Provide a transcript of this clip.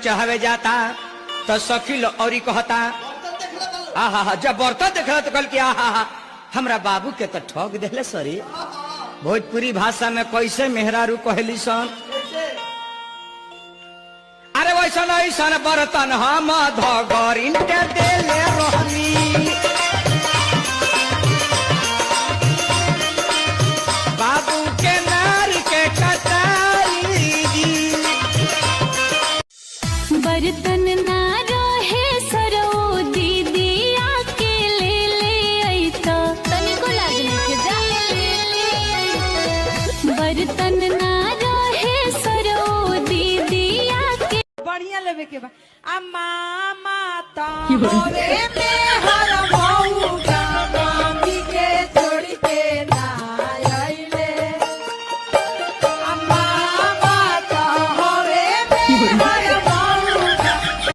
चढ़ावे जाता तो सखी और कहता आहा जब बर्तन देखला तो कल कि आहा हमरा बाबू के तो ठग देले सरी। भोजपुरी भाषा में कैसे मेहरारू कहली सन, अरे वैसन ऐसन बर्तन हम धगरिन के देले रहनी, बाबू के नार के कटाई बर्तन ना रहे सरो दीदी आके ले ऐता तनिको लागने के जा बर्तन ना रहे सरो दीदी आके बढ़िया लेवे के बा। अम्मा माता मोरे में हर